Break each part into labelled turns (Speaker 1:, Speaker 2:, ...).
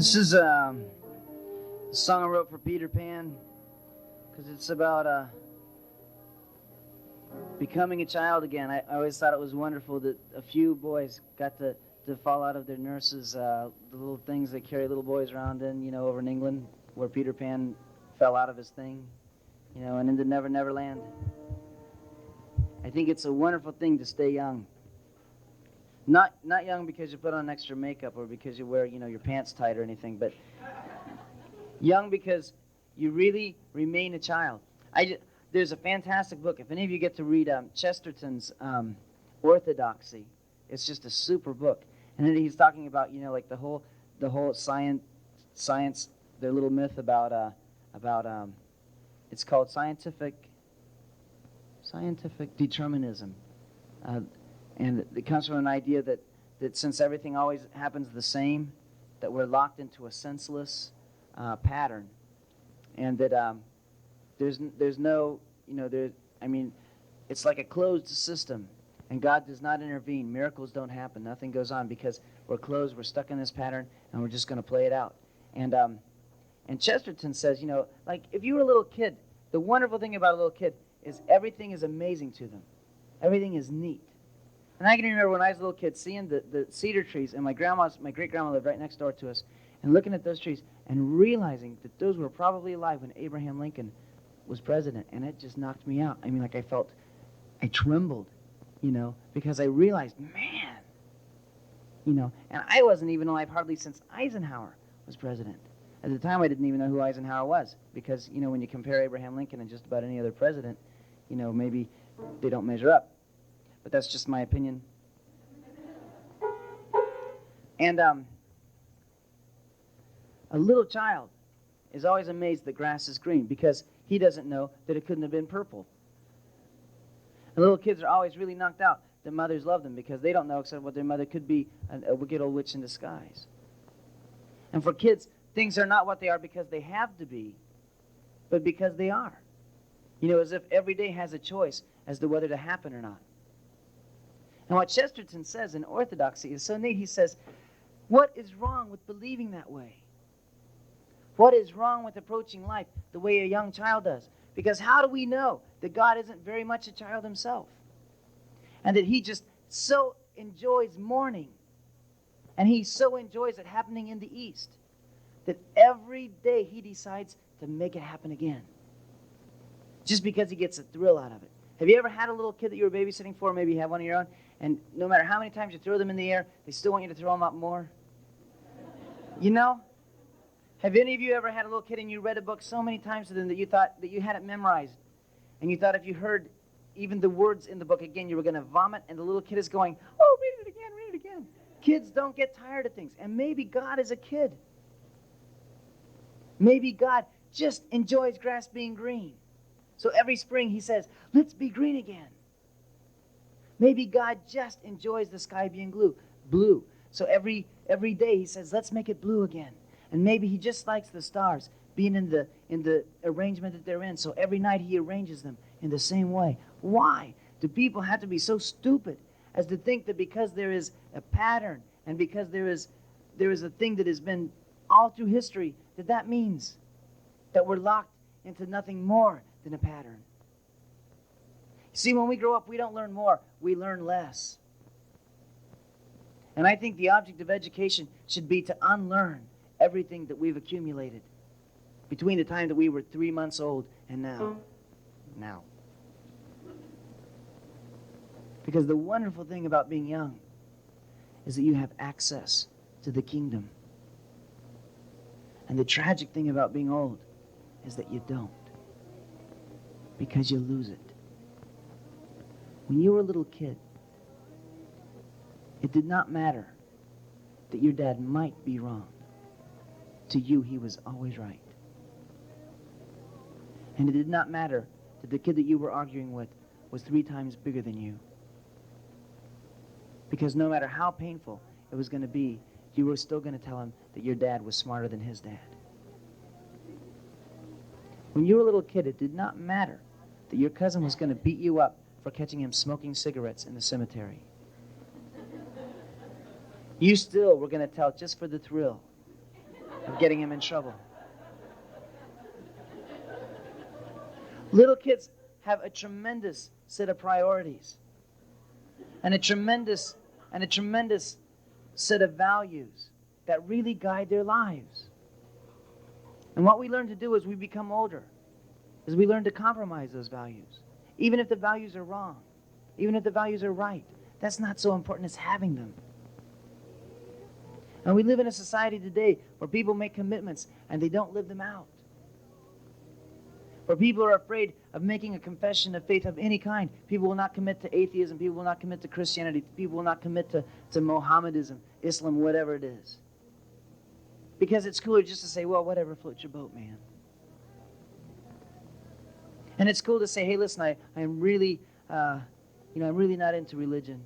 Speaker 1: This is a song I wrote for Peter Pan because it's about becoming a child again. I always thought it was wonderful that a few boys got to fall out of their nurses, the little things they carry little boys around in, over in England, where Peter Pan fell out of his thing, and into Never Never Land. I think it's a wonderful thing to stay young. Not young because you put on extra makeup or because you wear, your pants tight or anything, but young because you really remain a child. There's a fantastic book. If any of you get to read Chesterton's Orthodoxy, it's just a super book. And then he's talking about, like the whole science, their little myth about it's called scientific determinism. And it comes from an idea that since everything always happens the same, that we're locked into a senseless pattern, and that there's no, it's like a closed system, and God does not intervene. Miracles don't happen. Nothing goes on because we're closed. We're stuck in this pattern, and we're just going to play it out. And Chesterton says, like if you were a little kid, the wonderful thing about a little kid is everything is amazing to them. Everything is neat. And I can remember when I was a little kid seeing the cedar trees, and my great-grandma lived right next door to us, and looking at those trees and realizing that those were probably alive when Abraham Lincoln was president, and it just knocked me out. I trembled, because I realized, man, and I wasn't even alive hardly since Eisenhower was president. At the time, I didn't even know who Eisenhower was, because, when you compare Abraham Lincoln and just about any other president, maybe they don't measure up. But that's just my opinion. And a little child is always amazed that grass is green because he doesn't know that it couldn't have been purple. And little kids are always really knocked out that mothers love them because they don't know except what their mother could be, a wicked old witch in disguise. And for kids, things are not what they are because they have to be, but because they are. As if every day has a choice as to whether to happen or not. And what Chesterton says in Orthodoxy is so neat. He says, what is wrong with believing that way? What is wrong with approaching life the way a young child does? Because how do we know that God isn't very much a child himself? And that he just so enjoys morning. And he so enjoys it happening in the East. That every day he decides to make it happen again. Just because he gets a thrill out of it. Have you ever had a little kid that you were babysitting for, maybe you have one of your own, and no matter how many times you throw them in the air, they still want you to throw them up more? Have any of you ever had a little kid and you read a book so many times to them that you thought that you had it memorized, and you thought if you heard even the words in the book again, you were going to vomit, and the little kid is going, oh, read it again. Kids don't get tired of things, and maybe God is a kid. Maybe God just enjoys grass being green. So every spring he says, let's be green again. Maybe God just enjoys the sky being blue. So every day he says, let's make it blue again. And maybe he just likes the stars being in the arrangement that they're in. So every night he arranges them in the same way. Why do people have to be so stupid as to think that because there is a pattern and because there is a thing that has been all through history, that means that we're locked into nothing more than a pattern? See, when we grow up, we don't learn more, we learn less. And I think the object of education should be to unlearn everything that we've accumulated between the time that we were 3 months old and now. Because the wonderful thing about being young is that you have access to the kingdom. And the tragic thing about being old is that you don't. Because you lose it. When you were a little kid, it did not matter that your dad might be wrong. To you, he was always right. And it did not matter that the kid that you were arguing with was 3 times bigger than you. Because no matter how painful it was going to be, you were still going to tell him that your dad was smarter than his dad. When you were a little kid, it did not matter that your cousin was going to beat you up for catching him smoking cigarettes in the cemetery. You still were going to tell just for the thrill of getting him in trouble. Little kids have a tremendous set of priorities and a tremendous set of values that really guide their lives. And what we learn to do as we become older is we learn to compromise those values. Even if the values are wrong, even if the values are right, that's not so important as having them. And we live in a society today where people make commitments and they don't live them out. Where people are afraid of making a confession of faith of any kind. People will not commit to atheism. People will not commit to Christianity. People will not commit to Mohammedanism, Islam, whatever it is. Because it's cooler just to say, well, whatever floats your boat, man. And it's cool to say, hey, listen, I'm really, I'm really not into religion.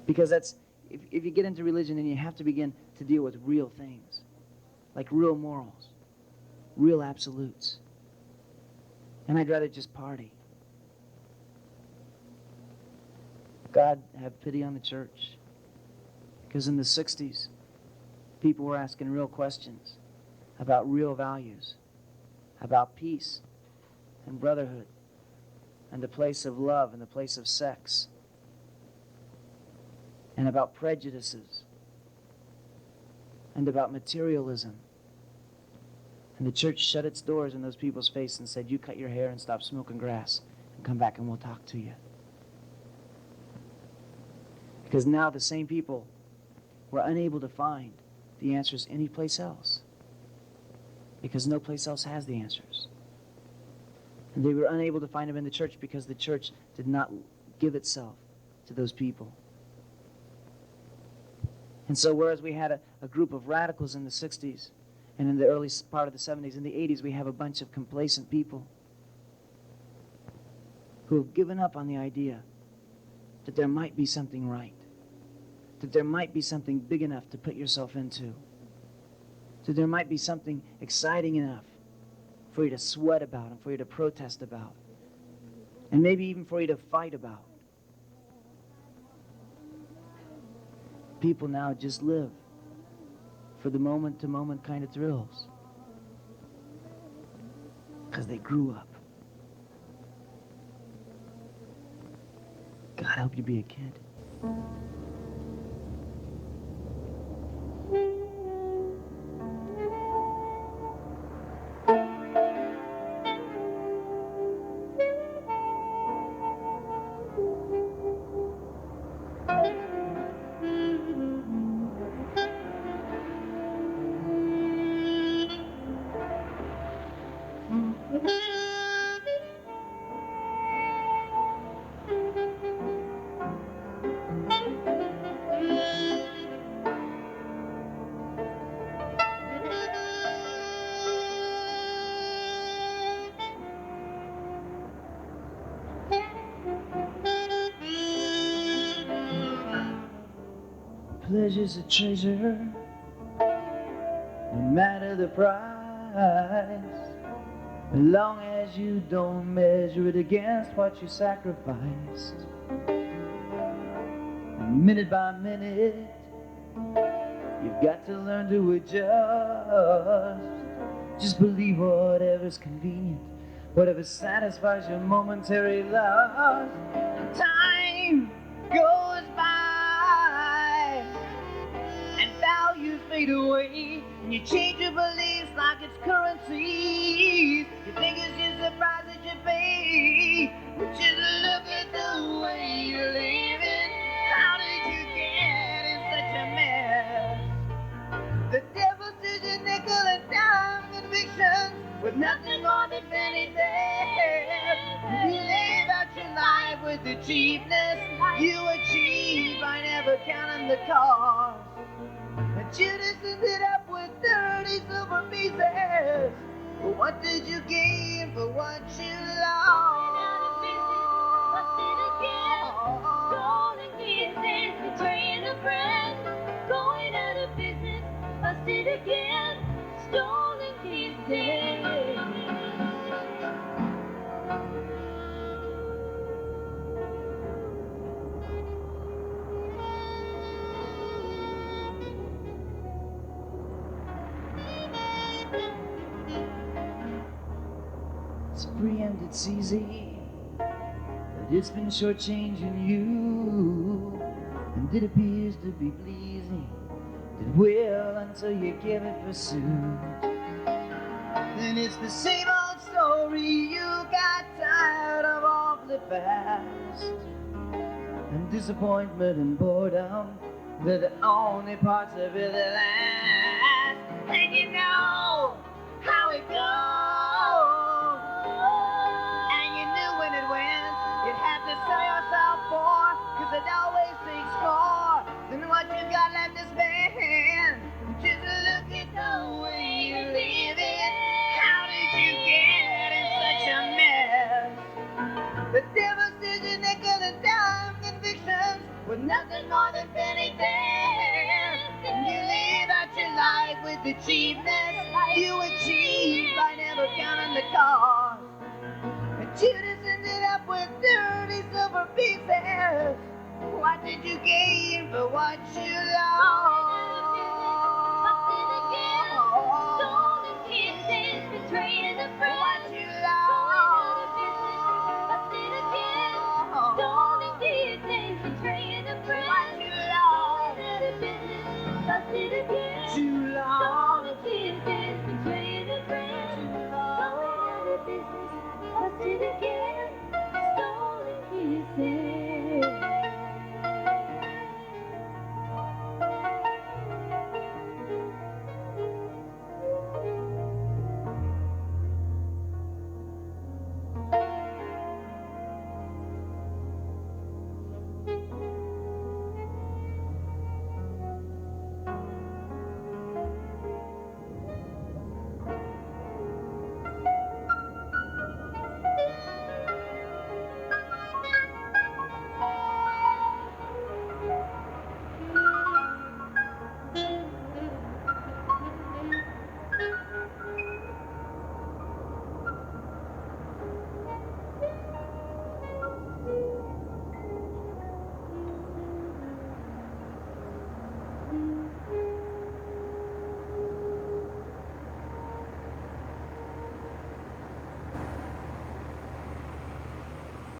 Speaker 1: Because that's, if you get into religion, then you have to begin to deal with real things. Like real morals. Real absolutes. And I'd rather just party. God have pity on the church. Because in the 60s, people were asking real questions about real values, about peace and brotherhood, and the place of love and the place of sex, and about prejudices, and about materialism. And the church shut its doors in those people's face and said, you cut your hair and stop smoking grass and come back and we'll talk to you. Because now the same people were unable to find the answers anyplace else. Because no place else has the answers. And they were unable to find them in the church because the church did not give itself to those people. And so whereas we had a group of radicals in the 60s, and in the early part of the 70s, in the 80s, we have a bunch of complacent people who have given up on the idea that there might be something right, that there might be something big enough to put yourself into, that there might be something exciting enough for you to sweat about and for you to protest about, and maybe even for you to fight about. People now just live for the moment-to-moment kind of thrills. Because they grew up. God help you be a kid. Pleasure's a treasure, no matter the price, as long as you don't measure it against what you sacrificed. And minute by minute, you've got to learn to adjust. Just believe whatever's convenient, whatever satisfies your momentary lust. Time goes by and values fade away, and you change your beliefs like it's currencies. You think it's just a price that you pay, but just look at the way you're living. How did you get in such a mess? The devil says your nickel and dime convictions with nothing more than penny theft. You live out your life with the cheapness you achieve by never counting the cost. And Judas ended up with 30 silver pieces. But what did you gain for what you lost? Stolen pieces, betraying a friend, going out of business, busted again, stolen pieces. it's free and it's easy, but it's been shortchanging you, and it appears to be pleasing. It will until you give it pursuit. Then it's the same old story. You got tired of awfully fast, and disappointment and boredom, they're the only parts of it that last. And you know how it goes, and you knew when it went, you'd have to sell yourself for, cause it always takes more than what you got left to spend. Just look at the way you live it. How did you get in such a mess? The devil's decision, nickel and dime convictions were nothing more than penny thefts. And you live out your life with the cheapness you achieved by never counting the cost. And Judas ended up with 30 silver pieces. What did you gain for what you lost?